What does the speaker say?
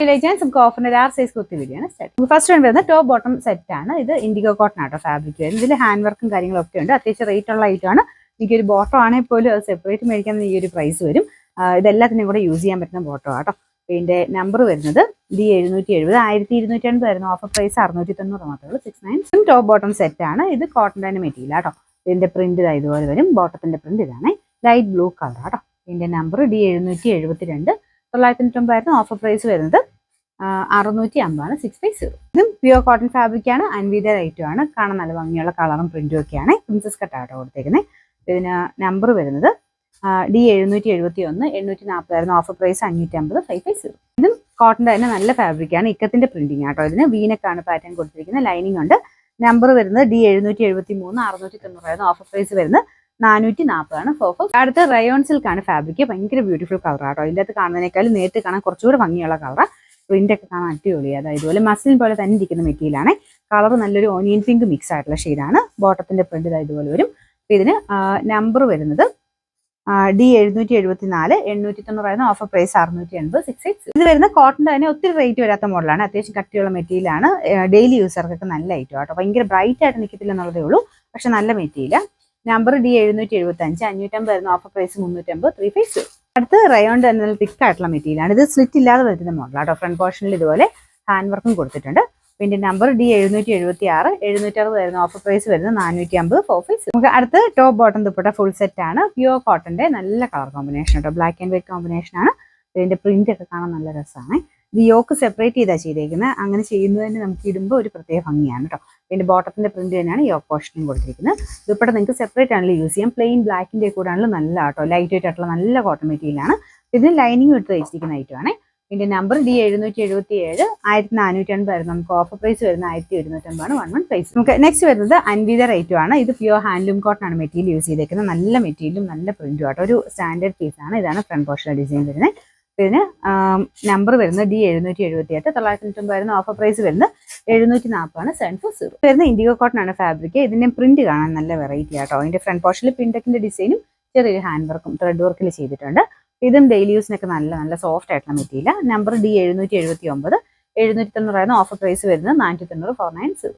നമുക്ക് ഓഫറിന്റെ large size kurti video start. First one വരുന്നത് ടോപ്പ് ബോട്ടം സെറ്റ് ആണ്. ഇത് ഇൻഡിഗോ കോട്ടൺ ആട്ടോ ഫാബ്രിക് വരുന്നത്. ഇതിൽ ഹാൻഡ് വർക്കും കാര്യങ്ങളൊക്കെ ഉണ്ട്. അത്യാവശ്യം റേറ്റ് ഉള്ള ഐറ്റമാണ്. എനിക്കൊരു ബോട്ടം ആണെങ്കിൽ പോലും അത് സെപ്പറേറ്റ് മേടിക്കാൻ ഈ ഒരു പ്രൈസ് വരും. ഇതെല്ലാത്തിനും കൂടെ യൂസ് ചെയ്യാൻ പറ്റുന്ന ബോട്ടം ആട്ടോ. ഇതിന്റെ നമ്പർ വരുന്നത് D770, 1250 ആയിരുന്നു. ഓഫർ പ്രൈസ് 690 മാത്രമേ ഉള്ളൂ. 69 ടോപ്പ് ബോട്ടം സെറ്റ് ആണ്. ഇത് കോട്ടൺ തന്നെ മെറ്റീരിയൽ ആട്ടോ. ഇതിന്റെ പ്രിന്റ് ഇതുപോലെ വരും. ബോട്ടത്തിന്റെ പ്രിന്റ് ഇതാണ്. ലൈറ്റ് ബ്ലൂ കളർ ആട്ടോ. ഇതിന്റെ നമ്പർ D772, 990 ആയിരുന്നു. ഓഫർ പ്രൈസ് വരുന്നത് 650 650. ഇതും പ്യുവർ കോട്ടൺ ഫാബ്രിക് ആണ്. അൻവീത ഐറ്റം ആണ്. കാണാൻ നല്ല ഭംഗിയുള്ള കളറും പ്രിന്റും ഒക്കെയാണ്. പ്രിൻസസ് കട്ടാട്ടോ കൊടുത്തേക്കുന്നത്. ഇതിന് നമ്പർ വരുന്നത് D771, 840 ആയിരുന്നു. Offer price 550 550. ഇതും കോട്ടന്റെ തന്നെ നല്ല ഫാബ്രിക് ആണ്. ഇക്കത്തിന്റെ പ്രിന്റിംഗ് ആട്ടോ. ഇതിന് വീനക്കാണ് പാറ്റേൺ കൊടുത്തിരിക്കുന്നത്. ലൈനിങ് ഉണ്ട്. നമ്പർ വരുന്നത് D773, 690 ആയിരുന്നു. ഓഫർ പ്രൈസ് വരുന്നത് 440 ആണ്. അടുത്ത റയോൺ സിൽക്ക് ആണ് ഫാബ്രിക്. ഭയങ്കര ബ്യൂട്ടിഫുൾ കളർ ആട്ടോ. ഇതിൻ്റെ അകത്ത് കാണുന്നതിനേക്കാളും നേരിട്ട് കാണാൻ കുറച്ചുകൂടെ ഭംഗിയുള്ള കളർ. പ്രിന്റ് ഒക്കെ കാണാൻ അടിപൊളി. അതായത് ഇതുപോലെ മസിൻ പോലെ തന്നെ ഇരിക്കുന്ന മെറ്റീരിയൽ ആണ്. കളർ നല്ലൊരു ഓനിയൻ പിങ്ക് മിക്സ് ആയിട്ടുള്ള ഷെയ്ഡാണ്. ബോട്ടത്തിന്റെ പ്രിന്റ് ഇതുപോലെ വരും. ഇതിന് നമ്പർ വരുന്നത് D774, 890 ആയിരുന്നു. Offer price 680 680. ഇത് വരുന്ന കോട്ടന്റെ തന്നെ ഒത്തിരി റേറ്റ് വരാത്ത മോഡലാണ്. അത്യാവശ്യം കട്ടിയുള്ള മെറ്റീരിയൽ ആണ്. ഡെയിലി യൂസർക്കൊക്കെ നല്ല ഐറ്റം ആട്ടോ. ഭയങ്കര ബ്രൈറ്റ് ആയിട്ട് നിൽക്കത്തില്ല എന്നുള്ളതേ ഉള്ളൂ. പക്ഷെ നല്ല മെറ്റീരിയൽ. നമ്പർ D775, 550 ആയിരുന്നു. Offer price 350 350. അടുത്ത് റയോണ്ട് തന്നെ തിക്ക് ആയിട്ടുള്ള മെറ്റീരിയൽ ആണ്. ഇത് സ്ലിറ്റ് ഇല്ലാതെ വരുന്ന മോഡലാട്ടോ. ഫ്രണ്ട് പോർഷനിൽ ഇതുപോലെ ഹാൻഡ് വർക്കും കൊടുത്തിട്ടുണ്ട്. പിന്നെ നമ്പർ D776, 760 ആയിരുന്നു. ഓഫർ പ്രൈസ് വരുന്നത് 450 450. നമുക്ക് അടുത്ത് top bottom dupatta full set ആണ്. പ്യുവർ കോട്ടന്റെ നല്ല കളർ കോമ്പിനേഷൻ കേട്ടോ. ബ്ലാക്ക് ആൻഡ് വൈറ്റ് കോമ്പിനേഷൻ ആണ്. ഇതിന്റെ പ്രിന്റ് ഒക്കെ കാണാൻ നല്ല രസമാണ്. ഇത് യോക്ക് സെപ്പറേറ്റ് ചെയ്താണ് ചെയ്തേക്കുന്നത്. അങ്ങനെ ചെയ്യുന്നതിന് നമുക്ക് ഇടുമ്പോൾ ഒരു പ്രത്യേക ഭംഗിയാണ് കേട്ടോ. ഇതിന്റെ ബോട്ടത്തിന്റെ പ്രിന്റ് തന്നെയാണ് യോക്ക് പോർഷനും കൊടുത്തിരിക്കുന്നത്. ദുപ്പട്ട നിങ്ങൾക്ക് സെപ്പറേറ്റ് ആണല്ലോ യൂസ് ചെയ്യാം. പ്ലെയിൻ ബ്ലാക്കിന്റെ കൂടെ ആണല്ലോ നല്ല ആട്ടോ. ലൈറ്റ് വെയിറ്റ് ആയിട്ടുള്ള നല്ല കോട്ടൺ മെറ്റീരിയൽ ആണ്. ഇതിന് ലൈനിങ് ഇട്ട് വെച്ചിരിക്കുന്ന ഐറ്റമാണ്. ഇതിന്റെ നമ്പർ D777, 1450 ആയിരുന്നു. നമുക്ക് ഓഫർ പ്രൈസ് വരുന്നത് 1150 ആണ്. 11 പ്രൈസ്. നമുക്ക് നെക്സ്റ്റ് വരുന്നത് അൻവീത റേറ്റും ആണ്. ഇത് പ്യുവർ ഹാൻഡ്ലൂം കോട്ടൺ ആണ് മെറ്റീരിയൽ യൂസ് ചെയ്തേക്കുന്നത്. നല്ല മെറ്റീരിയലും നല്ല പ്രിന്റും ആട്ടോ. ഒരു സ്റ്റാൻഡേർഡ് പീസ് ആണ്. ഇതാണ് ഫ്രണ്ട് പോർഷൻ ഡിസൈൻ വരുന്നത്. ഇതിന് നമ്പർ വരുന്നത് D778, 990 ആയിരുന്നു. ഓഫർ പ്രൈസ് വരുന്നത് 740 ആണ്. 740 വരുന്ന ഇൻഡിഗോ കോട്ടൺ ആണ് ഫാബ്രിക്. ഇതിന്റെ പ്രിന്റ് കാണാൻ നല്ല വെറൈറ്റി ആട്ടോ. അതിന്റെ ഫ്രണ്ട് പോർഷനിൽ പിൻടെക്കിന്റെ ഡിസൈനും ചെറിയൊരു ഹാൻഡ് വർക്കും ത്രെഡ് വർക്കിൽ ചെയ്തിട്ടുണ്ട്. ഇതും ഡെയിലി യൂസിനൊക്കെ നല്ല സോഫ്റ്റ് ആയിട്ടുള്ള മെറ്റീരിയൽ. നമ്പർ D779, 790 ആയിരുന്നു. ഓഫർ പ്രൈസ് വരുന്നത് 490 490.